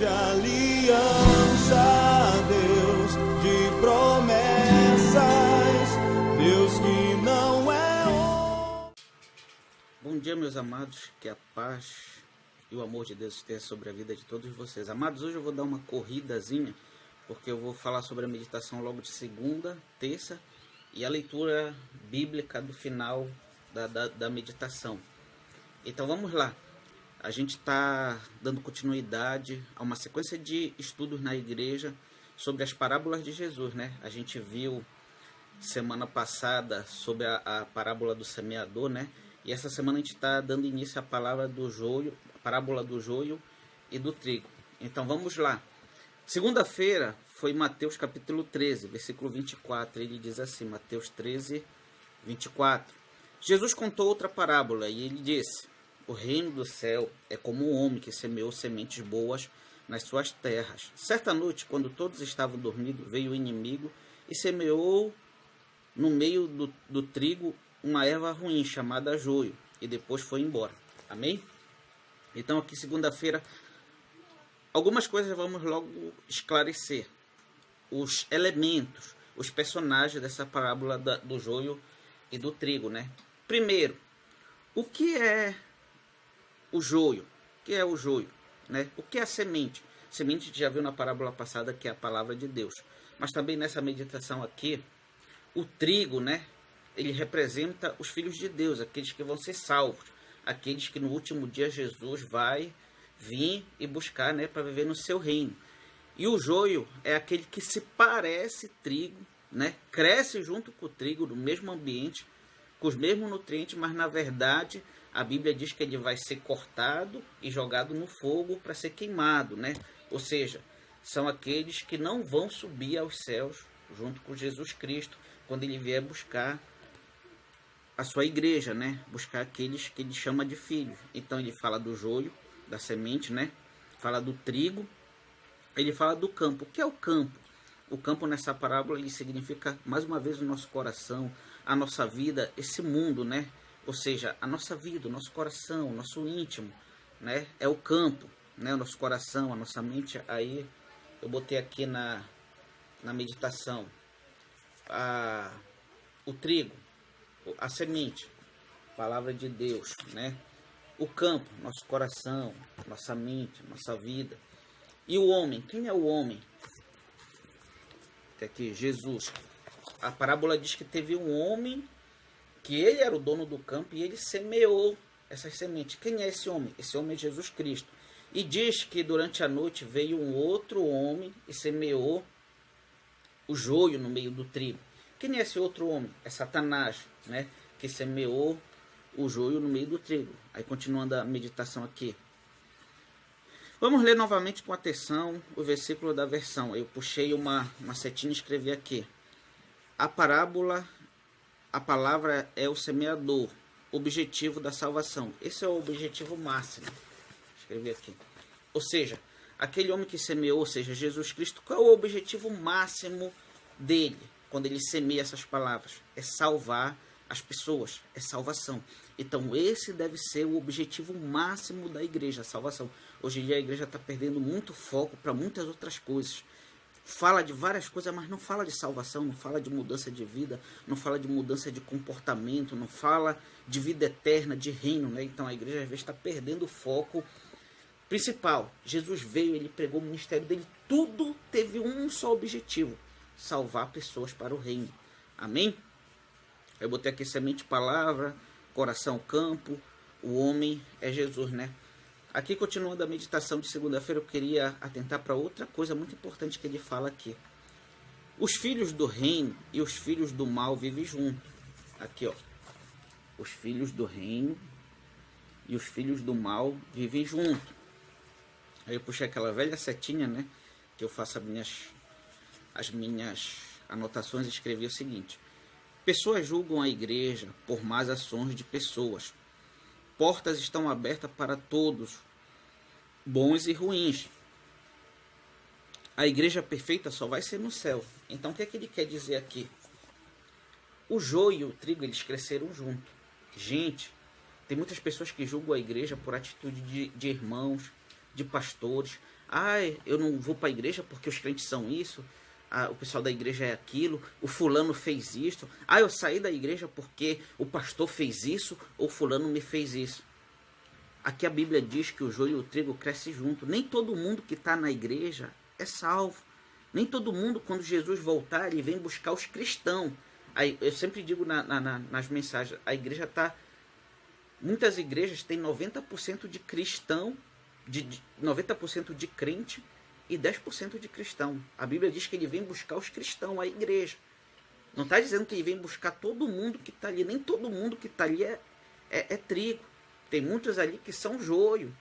de aliança, Deus de promessas, Deus que não é. Bom dia, meus amados, que a paz e o amor de Deus esteja sobre a vida de todos vocês. Amados, hoje eu vou dar uma corridazinha, porque eu vou falar sobre a meditação logo de segunda, terça e a leitura bíblica do final da meditação. Então vamos lá. A gente está dando continuidade a uma sequência de estudos na igreja sobre as parábolas de Jesus, né? A gente viu semana passada sobre a parábola do semeador, né? E essa semana a gente está dando início à palavra do joio, a parábola do joio e do trigo. Então vamos lá. Segunda-feira foi Mateus capítulo 13, versículo 24. Ele diz assim, Mateus 13, 24. Jesus contou outra parábola e ele disse: o reino do céu é como um homem que semeou sementes boas nas suas terras. Certa noite, quando todos estavam dormindo, veio o inimigo e semeou no meio do trigo uma erva ruim chamada joio, e depois foi embora. Amém? Então aqui segunda-feira, algumas coisas vamos logo esclarecer. Os elementos, os personagens dessa parábola do joio e do trigo, né? Primeiro, o que é o joio? O que é o joio? Né? O que é a semente? Semente a gente já viu na parábola passada, que é a palavra de Deus. Mas também nessa meditação aqui, o trigo, né? Ele representa os filhos de Deus, aqueles que vão ser salvos. Aqueles que no último dia Jesus vai vir e buscar, né? Para viver no seu reino. E o joio é aquele que se parece trigo, né? Cresce junto com o trigo, no mesmo ambiente, com os mesmos nutrientes, mas na verdade a Bíblia diz que ele vai ser cortado e jogado no fogo para ser queimado, né? Ou seja, são aqueles que não vão subir aos céus junto com Jesus Cristo, quando ele vier buscar a sua igreja, né? Buscar aqueles que ele chama de filhos. Então ele fala do joio, da semente, né? Fala do trigo, ele fala do campo. O que é o campo? O campo nessa parábola ele significa, mais uma vez, o nosso coração, a nossa vida, esse mundo, né? Ou seja, a nossa vida, o nosso coração, o nosso íntimo, né? É o campo, né? O nosso coração, a nossa mente. Aí eu botei aqui na meditação o trigo, a semente, palavra de Deus, né? O campo, nosso coração, nossa mente, nossa vida. E o homem, quem é o homem? Aqui, Jesus. A parábola diz que teve um homem que ele era o dono do campo e ele semeou essas sementes. Quem é esse homem? Esse homem é Jesus Cristo. E diz que durante a noite veio um outro homem e semeou o joio no meio do trigo. Quem é esse outro homem? É Satanás, né? Que semeou o joio no meio do trigo. Aí continuando a meditação aqui. Vamos ler novamente com atenção o versículo da versão. Eu puxei uma setinha e escrevi aqui. A parábola, a palavra é o semeador, objetivo da salvação. Esse é o objetivo máximo. Escrevi aqui. Ou seja, aquele homem que semeou, ou seja, Jesus Cristo, qual é o objetivo máximo dele quando ele semeia essas palavras? É salvar as pessoas, é salvação. Então esse deve ser o objetivo máximo da igreja, a salvação. Hoje em dia a igreja está perdendo muito foco para muitas outras coisas. Fala de várias coisas, mas não fala de salvação, não fala de mudança de vida, não fala de mudança de comportamento, não fala de vida eterna, de reino, né? Então a igreja às vezes está perdendo o foco principal. Jesus veio, ele pregou o ministério dele, tudo teve um só objetivo: salvar pessoas para o reino. Amém? Eu botei aqui semente, palavra, coração, campo, o homem é Jesus, né? Aqui, continuando a meditação de segunda-feira, eu queria atentar para outra coisa muito importante que ele fala aqui. Os filhos do reino e os filhos do mal vivem juntos. Aqui, ó. Os filhos do reino e os filhos do mal vivem juntos. Aí eu puxei aquela velha setinha, né? Que eu faço as minhas anotações e escrevi o seguinte. Pessoas julgam a igreja por más ações de pessoas. Portas estão abertas para todos, bons e ruins. A igreja perfeita só vai ser no céu. Então o que é que ele quer dizer aqui? O joio e o trigo, eles cresceram junto. Gente, tem muitas pessoas que julgam a igreja por atitude de irmãos, de pastores. Ai, eu não vou para a igreja porque os crentes são isso, o pessoal da igreja é aquilo, o fulano fez isso. Ah, eu saí da igreja porque o pastor fez isso ou fulano me fez isso. Aqui a Bíblia diz que o joio e o trigo crescem junto. Nem todo mundo que está na igreja é salvo. Nem todo mundo, quando Jesus voltar, ele vem buscar os cristãos. Aí, eu sempre digo nas mensagens, a igreja está... Muitas igrejas têm 90% de cristão, 90% de crente e 10% de cristão. A Bíblia diz que ele vem buscar os cristãos, a igreja. Não está dizendo que ele vem buscar todo mundo que está ali. Nem todo mundo que está ali é trigo. Tem muitos ali que são joio.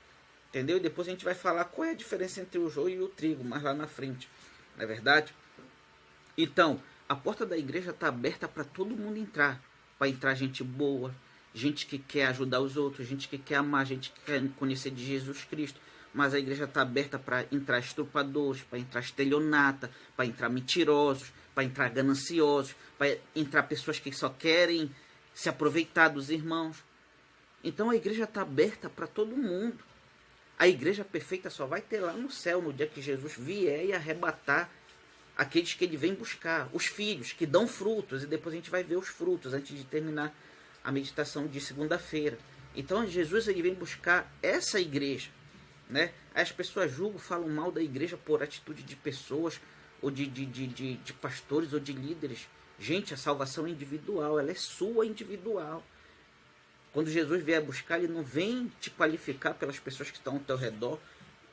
Entendeu? E depois a gente vai falar qual é a diferença entre o joio e o trigo, mais lá na frente. Não é verdade? Então, a porta da igreja está aberta para todo mundo entrar. Vai entrar gente boa, gente que quer ajudar os outros, gente que quer amar, gente que quer conhecer de Jesus Cristo. Mas a igreja está aberta para entrar estrupadores, para entrar estelionata, para entrar mentirosos, para entrar gananciosos, para entrar pessoas que só querem se aproveitar dos irmãos. Então a igreja está aberta para todo mundo. A igreja perfeita só vai ter lá no céu, no dia que Jesus vier e arrebatar aqueles que ele vem buscar, os filhos que dão frutos, e depois a gente vai ver os frutos antes de terminar a meditação de segunda-feira. Então Jesus ele vem buscar essa igreja, né? As pessoas julgam, falam mal da igreja por atitude de pessoas, ou de pastores, ou de líderes. Gente, a salvação é individual, ela é sua individual. Quando Jesus vier buscar, ele não vem te qualificar pelas pessoas que estão ao teu redor.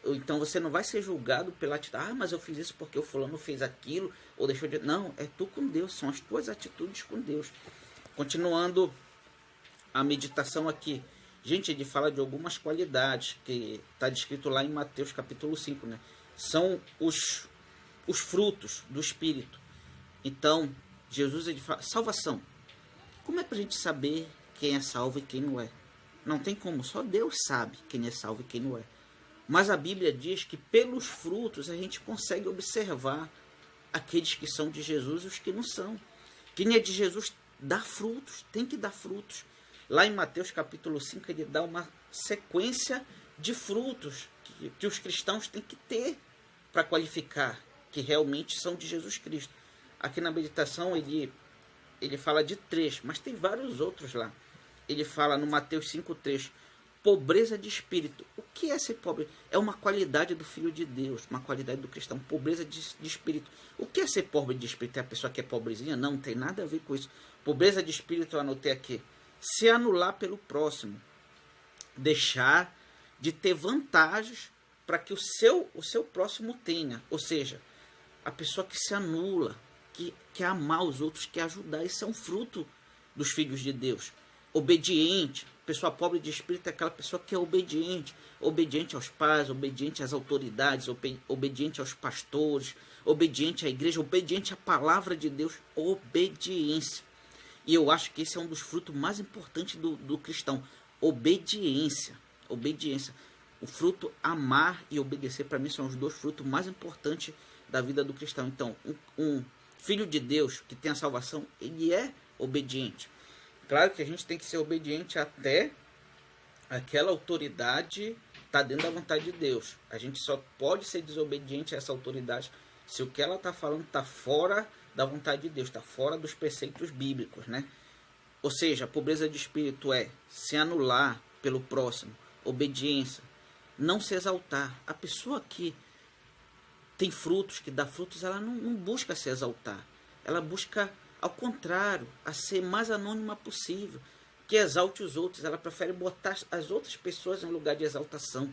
Então você não vai ser julgado pela atitude. Ah, mas eu fiz isso porque o fulano fez aquilo, ou deixou de... Não, é tu com Deus, são as tuas atitudes com Deus. Continuando a meditação aqui. Gente, ele fala de algumas qualidades, que está descrito lá em Mateus capítulo 5, né? São os frutos do Espírito. Então, Jesus ele fala, salvação. Como é para a gente saber quem é salvo e quem não é? Não tem como, só Deus sabe quem é salvo e quem não é. Mas a Bíblia diz que pelos frutos a gente consegue observar aqueles que são de Jesus e os que não são. Quem é de Jesus dá frutos, tem que dar frutos. Lá em Mateus capítulo 5 ele dá uma sequência de frutos que os cristãos têm que ter para qualificar que realmente são de Jesus Cristo. Aqui na meditação ele fala de 3, mas tem vários outros lá. Ele fala no Mateus 5,3, pobreza de espírito. O que é ser pobre? É uma qualidade do Filho de Deus, uma qualidade do cristão, pobreza de espírito. O que é ser pobre de espírito? É a pessoa que é pobrezinha? Não tem nada a ver com isso. Pobreza de espírito, eu anotei aqui. Se anular pelo próximo. Deixar de ter vantagens para que o seu próximo tenha. Ou seja, a pessoa que se anula, que quer amar os outros, quer ajudar. Isso é um fruto dos filhos de Deus. Obediente. Pessoa pobre de espírito é aquela pessoa que é obediente. Obediente aos pais, obediente às autoridades, obediente aos pastores, obediente à igreja, obediente à palavra de Deus. Obediência. E eu acho que esse é um dos frutos mais importantes do cristão. Obediência. Obediência. O fruto amar e obedecer, para mim, são os dois frutos mais importantes da vida do cristão. Então, um filho de Deus que tem a salvação, ele é obediente. Claro que a gente tem que ser obediente até aquela autoridade estar dentro da vontade de Deus. A gente só pode ser desobediente a essa autoridade se o que ela está falando está fora da vontade de Deus, está fora dos preceitos bíblicos, né? Ou seja, a pobreza de espírito é se anular pelo próximo, obediência, não se exaltar. A pessoa que tem frutos, que dá frutos, ela não busca se exaltar. Ela busca, ao contrário, a ser mais anônima possível, que exalte os outros. Ela prefere botar as outras pessoas em lugar de exaltação.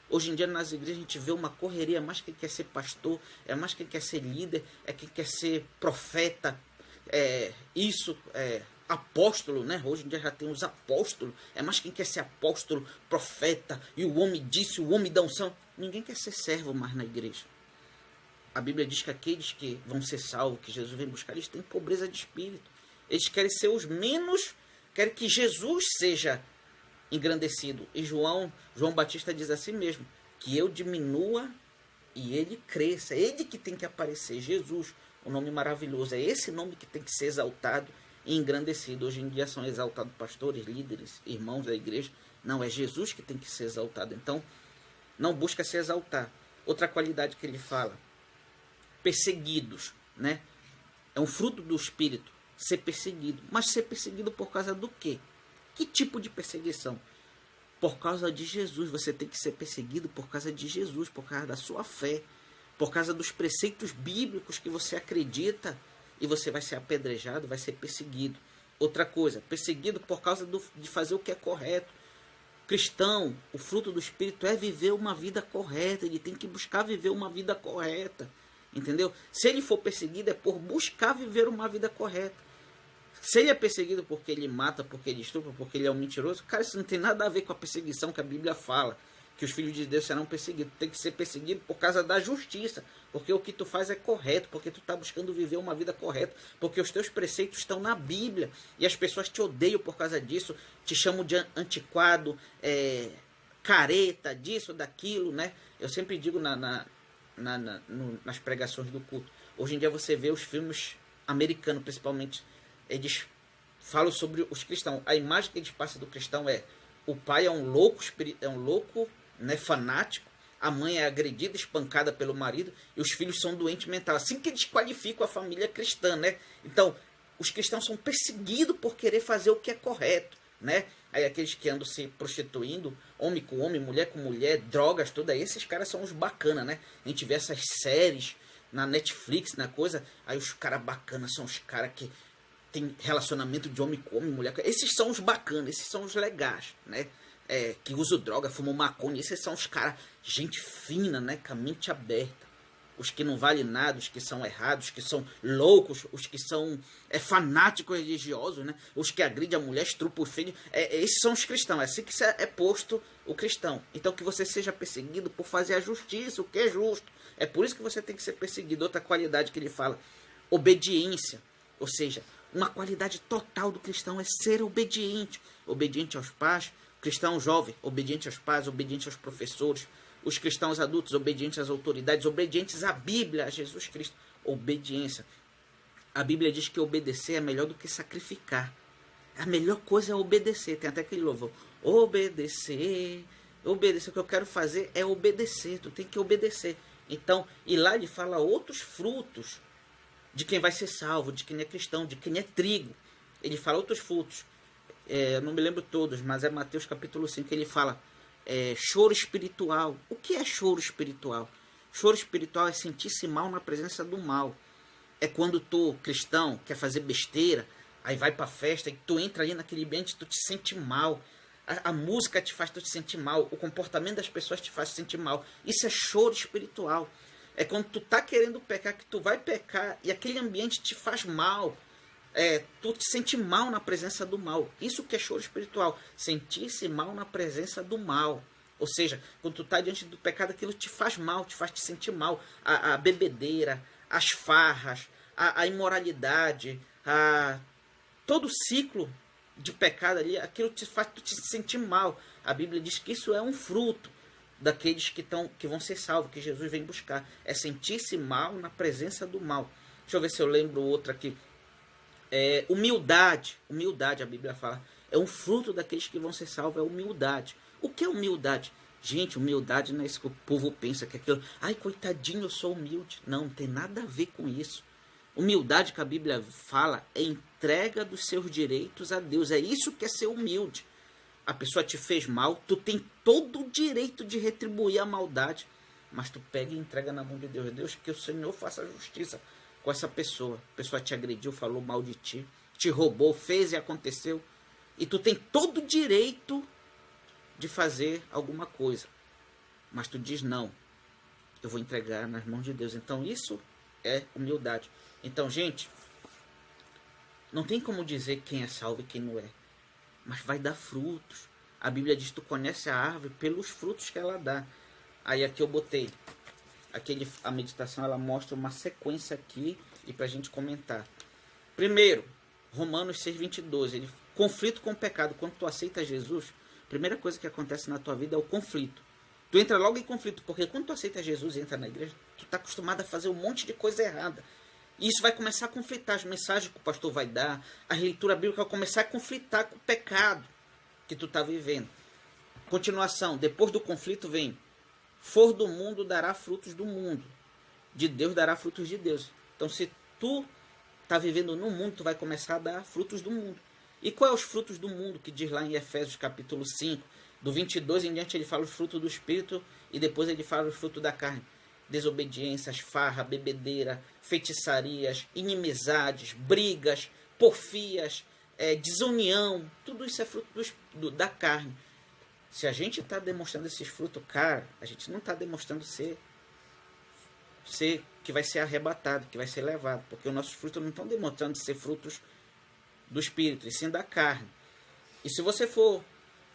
Hoje em dia nas igrejas a gente vê uma correria, mais quem quer ser pastor, é mais quem quer ser líder, é quem quer ser profeta, apóstolo, né? Hoje em dia já tem os apóstolos, é mais quem quer ser apóstolo, profeta, e o homem disse, o homem da unção. Ninguém quer ser servo mais na igreja. A Bíblia diz que aqueles que vão ser salvos, que Jesus vem buscar, eles têm pobreza de espírito. Eles querem ser os menos, querem que Jesus seja engrandecido. E João Batista diz assim mesmo, que eu diminua e ele cresça. É ele que tem que aparecer, Jesus, o nome maravilhoso. É esse nome que tem que ser exaltado e engrandecido. Hoje em dia são exaltados pastores, líderes, irmãos da igreja. Não, é Jesus que tem que ser exaltado. Então, não busca se exaltar. Outra qualidade que ele fala, perseguidos, né? É um fruto do Espírito, ser perseguido. Mas ser perseguido por causa do quê? Que tipo de perseguição? Por causa de Jesus. Você tem que ser perseguido por causa de Jesus, por causa da sua fé, por causa dos preceitos bíblicos que você acredita, e você vai ser apedrejado, vai ser perseguido. Outra coisa, perseguido por causa de fazer o que é correto. Cristão, o fruto do Espírito é viver uma vida correta, ele tem que buscar viver uma vida correta, entendeu? Se ele for perseguido é por buscar viver uma vida correta. Se ele é perseguido porque ele mata, porque ele estupra, porque ele é um mentiroso, cara, isso não tem nada a ver com a perseguição que a Bíblia fala, que os filhos de Deus serão perseguidos. Tem que ser perseguido por causa da justiça, porque o que tu faz é correto, porque tu está buscando viver uma vida correta, porque os teus preceitos estão na Bíblia, e as pessoas te odeiam por causa disso, te chamam de antiquado, careta, disso, daquilo, né? Eu sempre digo nas pregações do culto, hoje em dia você vê os filmes americanos, principalmente, eles falam sobre os cristãos. A imagem que eles passam do cristão é: o pai é um louco, né, fanático, a mãe é agredida, espancada pelo marido, e os filhos são doentes mental. Assim que desqualificam a família cristã, né? Então, os cristãos são perseguidos por querer fazer o que é correto, né? Aí aqueles que andam se prostituindo, homem com homem, mulher com mulher, drogas, tudo aí, esses caras são os bacanas, né? A gente vê essas séries na Netflix, na coisa, aí os caras bacanas são os caras que tem relacionamento de homem com homem, mulher com... Esses são os bacanas, esses são os legais, né? Que usam droga, fumam maconha. Esses são os caras, gente fina, né? Com a mente aberta. Os que não valem nada, os que são errados, os que são loucos, os que são fanáticos religiosos, né? Os que agridem a mulher, estrupam os filhos. Esses são os cristãos. É assim que é posto o cristão. Então que você seja perseguido por fazer a justiça, o que é justo. É por isso que você tem que ser perseguido. Outra qualidade que ele fala, obediência. Ou seja, uma qualidade total do cristão é ser obediente. Obediente aos pais. Cristão jovem, obediente aos pais, obediente aos professores. Os cristãos adultos, obedientes às autoridades, obedientes à Bíblia, a Jesus Cristo. Obediência. A Bíblia diz que obedecer é melhor do que sacrificar. A melhor coisa é obedecer. Tem até aquele louvor. Obedecer. Obedecer. O que eu quero fazer é obedecer. Tu tem que obedecer. Então, e lá ele fala outros frutos de quem vai ser salvo, de quem é cristão, de quem é trigo. Ele fala outros frutos. Eu não me lembro todos, mas é Mateus capítulo 5, ele fala choro espiritual. O que é choro espiritual? Choro espiritual é sentir-se mal na presença do mal. É quando tu, cristão, quer fazer besteira, aí vai pra festa e tu entra ali naquele ambiente, tu te sente mal. A música te faz tu te sentir mal, o comportamento das pessoas te faz te sentir mal. Isso é choro espiritual. É quando tu tá querendo pecar, que tu vai pecar e aquele ambiente te faz mal. Tu te sente mal na presença do mal. Isso que é choro espiritual. Sentir-se mal na presença do mal. Ou seja, quando tu está diante do pecado, aquilo te faz mal, te faz te sentir mal. A bebedeira, as farras, a imoralidade, todo o ciclo de pecado ali, aquilo te faz tu te sentir mal. A Bíblia diz que isso é um fruto daqueles que vão ser salvos, que Jesus vem buscar. É sentir-se mal na presença do mal. Deixa eu ver se eu lembro outra aqui. Humildade, a Bíblia fala, é um fruto daqueles que vão ser salvos, é humildade. O que é humildade? Gente, humildade não é isso que o povo pensa, que é aquilo, ai, coitadinho, eu sou humilde. Não tem nada a ver com isso. Humildade que a Bíblia fala é entrega dos seus direitos a Deus. É isso que é ser humilde. A pessoa te fez mal, tu tem todo o direito de retribuir a maldade, mas tu pega e entrega na mão de Deus. Deus, que o Senhor faça justiça com essa pessoa. A pessoa te agrediu, falou mal de ti, te roubou, fez e aconteceu. E tu tem todo o direito de fazer alguma coisa. Mas tu diz, não, eu vou entregar nas mãos de Deus. Então isso é humildade. Então, gente, não tem como dizer quem é salvo e quem não é. Mas vai dar frutos. A Bíblia diz que tu conhece a árvore pelos frutos que ela dá. Aí aqui eu botei. A meditação ela mostra uma sequência aqui e para a gente comentar. Primeiro, Romanos 6:22. Conflito com o pecado. Quando tu aceita Jesus, a primeira coisa que acontece na tua vida é o conflito. Tu entra logo em conflito, porque quando tu aceita Jesus e entra na igreja, tu está acostumado a fazer um monte de coisa errada. E isso vai começar a conflitar. As mensagens que o pastor vai dar, a leitura bíblica vai começar a conflitar com o pecado que tu está vivendo. Continuação, depois do conflito vem for do mundo, dará frutos do mundo. De Deus, dará frutos de Deus. Então, se tu está vivendo no mundo, tu vai começar a dar frutos do mundo. E quais os frutos do mundo que diz lá em Efésios capítulo 5, do 22 em diante, ele fala os frutos do Espírito e depois ele fala os frutos da carne. Desobediências, farra, bebedeira, feitiçarias, inimizades, brigas, porfias, desunião, tudo isso é fruto da carne. Se a gente está demonstrando esses frutos, cara, a gente não está demonstrando ser que vai ser arrebatado, que vai ser levado, porque os nossos frutos não estão demonstrando ser frutos do Espírito, e sim da carne. E se você for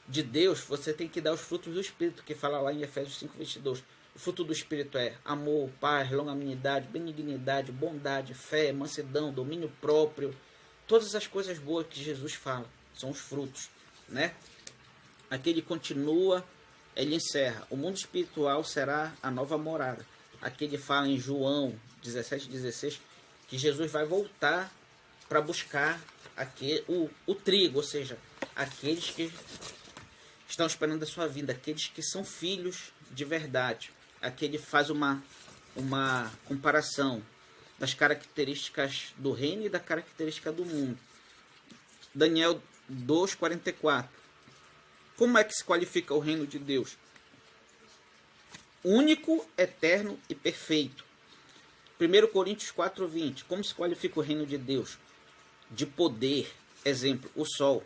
de Deus, você tem que dar os frutos do Espírito, que fala lá em Efésios 5, 22. O fruto do Espírito é amor, paz, longanimidade, benignidade, bondade, fé, mansidão, domínio próprio. Todas as coisas boas que Jesus fala são os frutos, né? Aqui ele continua, ele encerra. O mundo espiritual será a nova morada. Aqui ele fala em João 17:16 que Jesus vai voltar para buscar o trigo, ou seja, aqueles que estão esperando a sua vinda, aqueles que são filhos de verdade. Aqui ele faz uma comparação das características do reino e da característica do mundo. Daniel 2:44. Como é que se qualifica o reino de Deus? Único, eterno e perfeito. 1 Coríntios 4:20. Como se qualifica o reino de Deus? De poder. Exemplo, o sol.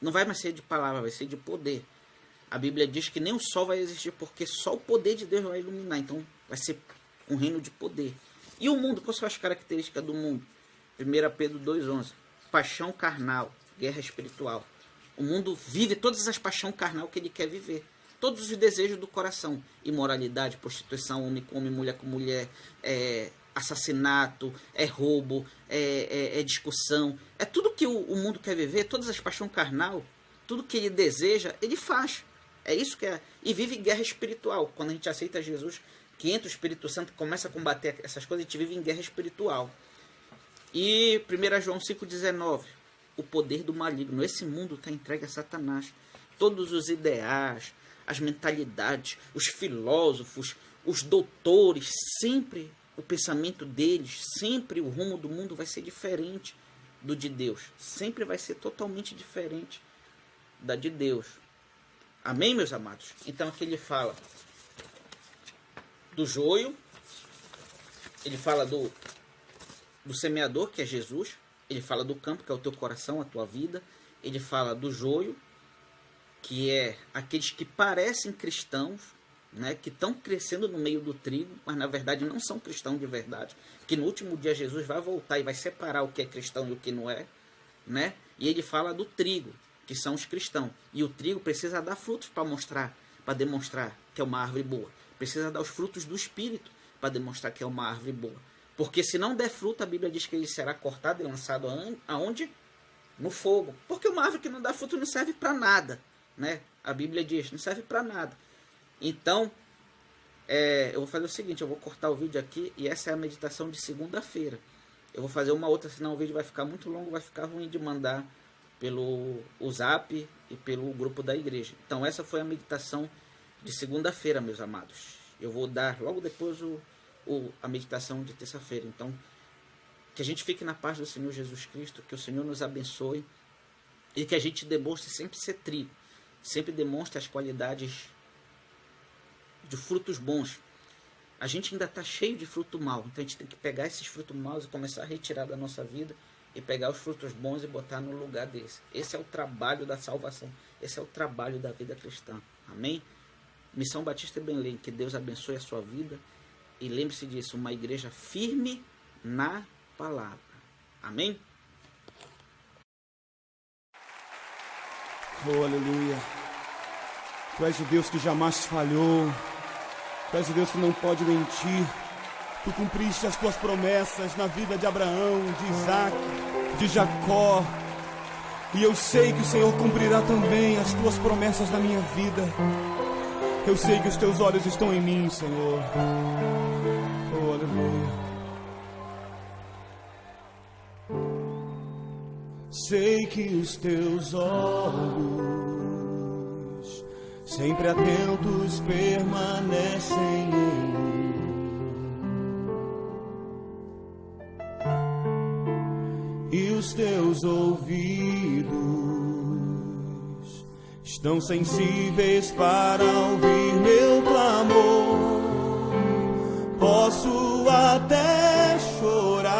Não vai mais ser de palavra, vai ser de poder. A Bíblia diz que nem o sol vai existir, porque só o poder de Deus vai iluminar. Então, vai ser um reino de poder. E o mundo? Quais são as características do mundo? 1 Pedro 2:11. Paixão carnal, guerra espiritual. O mundo vive todas as paixões carnal que ele quer viver. Todos os desejos do coração. Imoralidade, prostituição, homem com homem, mulher com mulher, assassinato, roubo, discussão. É tudo que o mundo quer viver, todas as paixões carnal, tudo que ele deseja, ele faz. É isso que é. E vive guerra espiritual. Quando a gente aceita Jesus, que entra o Espírito Santo, começa a combater essas coisas, a gente vive em guerra espiritual. E 1 João 5:19. O poder do maligno. Esse mundo está entregue a Satanás. Todos os ideais, as mentalidades, os filósofos, os doutores, sempre o pensamento deles, sempre o rumo do mundo vai ser diferente do de Deus. Sempre vai ser totalmente diferente da de Deus. Amém, meus amados? Então aqui ele fala do joio, ele fala do semeador, que é Jesus, ele fala do campo, que é o teu coração, a tua vida, ele fala do joio, que é aqueles que parecem cristãos, né, que estão crescendo no meio do trigo, mas na verdade não são cristãos de verdade, que no último dia Jesus vai voltar e vai separar o que é cristão e o que não é, né? E ele fala do trigo, que são os cristãos, e o trigo precisa dar frutos para demonstrar que é uma árvore boa, precisa dar os frutos do Espírito para demonstrar que é uma árvore boa, porque se não der fruto, a Bíblia diz que ele será cortado e lançado aonde? No fogo, porque uma árvore que não dá fruto não serve para nada, né? A Bíblia diz, não serve para nada. Então, eu vou fazer o seguinte, eu vou cortar o vídeo aqui e essa é a meditação de segunda-feira. Eu vou fazer uma outra, senão o vídeo vai ficar muito longo, vai ficar ruim de mandar pelo Zap e pelo grupo da igreja. Então, essa foi a meditação de segunda-feira, meus amados. Eu vou dar logo depois a meditação de terça-feira. Então, que a gente fique na paz do Senhor Jesus Cristo, que o Senhor nos abençoe e que a gente demonstre sempre ser trigo, sempre demonstre as qualidades de frutos bons. A gente ainda está cheio de fruto mau, então a gente tem que pegar esses frutos maus e começar a retirar da nossa vida e pegar os frutos bons e botar no lugar desse. Esse é o trabalho da salvação, esse é o trabalho da vida cristã. Amém? Missão Batista Belém, que Deus abençoe a sua vida e lembre-se disso, uma igreja firme na palavra. Amém? Oh, aleluia. Tu és o Deus que jamais falhou. Tu és o Deus que não pode mentir. Tu cumpriste as tuas promessas na vida de Abraão, de Isaac, de Jacó. E eu sei que o Senhor cumprirá também as tuas promessas na minha vida. Eu sei que os teus olhos estão em mim, Senhor. Oh, aleluia. Sei que os teus olhos sempre atentos permanecem em mim. E os teus ouvidos estão sensíveis para ouvir meu clamor. Posso até chorar,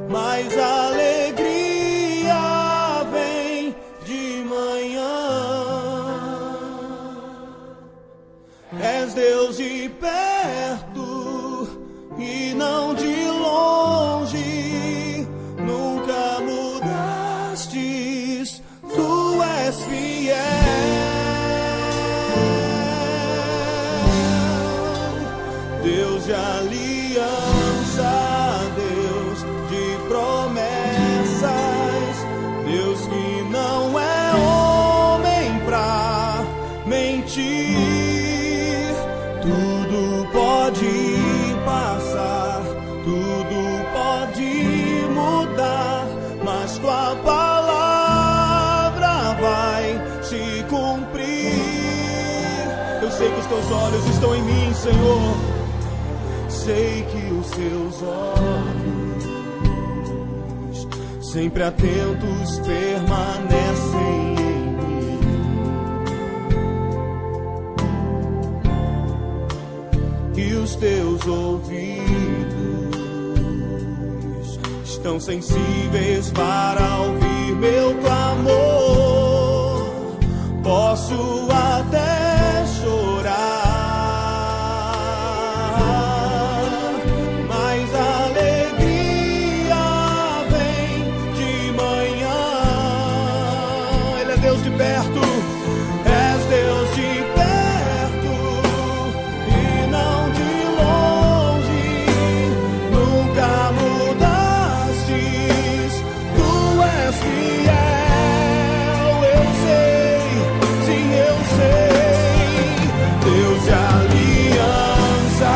mas a alegria vem de manhã. És Deus de perto e não de longe, nunca mudastes, tu és fiel. Deus de aliança, Deus de promessas, Deus que não é homem pra mentir. Tudo pode passar, tudo pode mudar, mas tua palavra vai se cumprir. Eu sei que os teus olhos estão em mim, Senhor. Sei que os teus olhos, sempre atentos, permanecem em mim. E os teus ouvidos estão sensíveis para ouvir meu clamor. Posso até chorar, perto, és Deus de perto e não de longe, nunca mudastes, tu és fiel. Eu sei, sim, eu sei, Deus de aliança,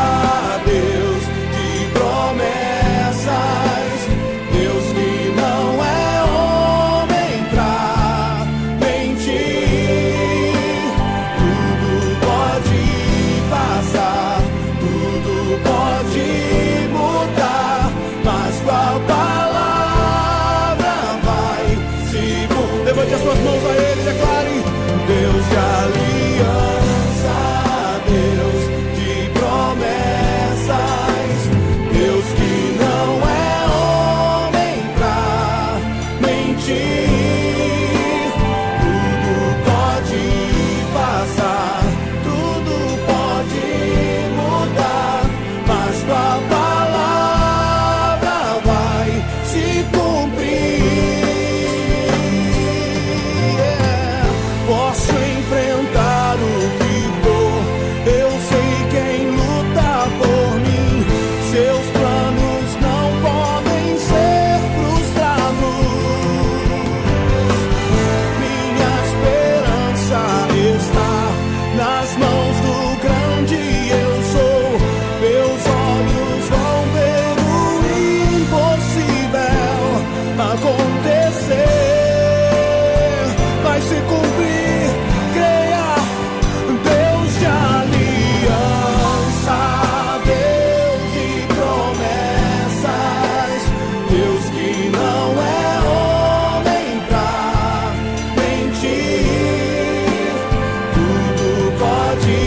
Deus de promessas, Deus que não é homem pra levante as suas mãos a Ele, declare: Deus de aliança, Deus de promessas, Deus que não é homem pra mentir. Tudo pode passar, tudo pode mudar, mas tua palavra vai se cumprir. Posso enfrentar o que for, eu sei quem luta por mim. Seus planos não podem ser frustrados. Minha esperança está nas mãos do grande eu sou. Meus olhos vão ver o impossível acontecer. Vai se cumprir, creia. Deus de aliança, Deus de promessas, Deus que não é homem pra mentir. Tudo pode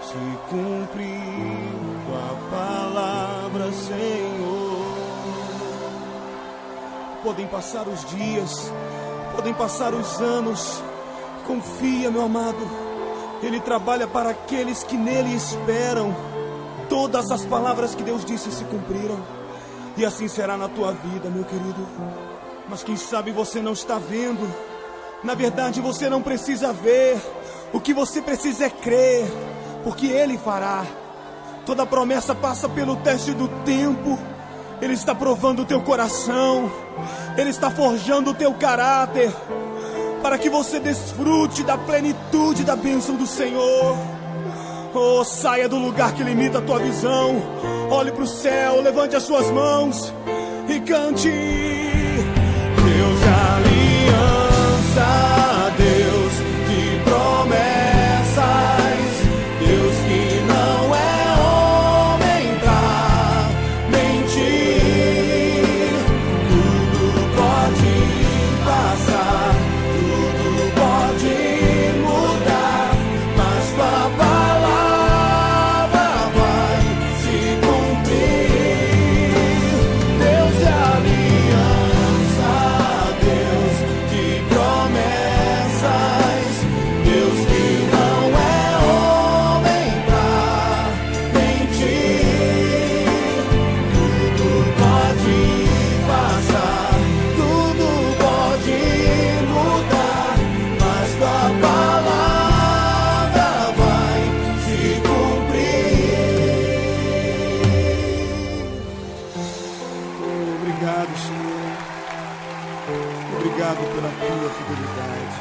se cumprir tua palavra, Senhor. Podem passar os dias, podem passar os anos, confia, meu amado, Ele trabalha para aqueles que nele esperam. Todas as palavras que Deus disse se cumpriram, e assim será na tua vida, meu querido. Mas quem sabe você não está vendo. Na verdade você não precisa ver. O que você precisa é crer, porque Ele fará. Toda promessa passa pelo teste do tempo. Ele está provando o teu coração, Ele está forjando o teu caráter, para que você desfrute da plenitude da bênção do Senhor. Oh, saia do lugar que limita a tua visão. Olhe para o céu, levante as suas mãos e cante. Deus de aliança, Deus de promessas, Deus que não é homem pra mentir. Tudo pode passar, tudo pode mudar, mas tua palavra vai se cumprir. Deus de aliança, Deus de promessas, Deus que não é homem pra mentir. Tudo pode passar, tudo pode mudar, mas tua palavra vai se cumprir. Obrigado, Senhor. Obrigado pela tua fidelidade.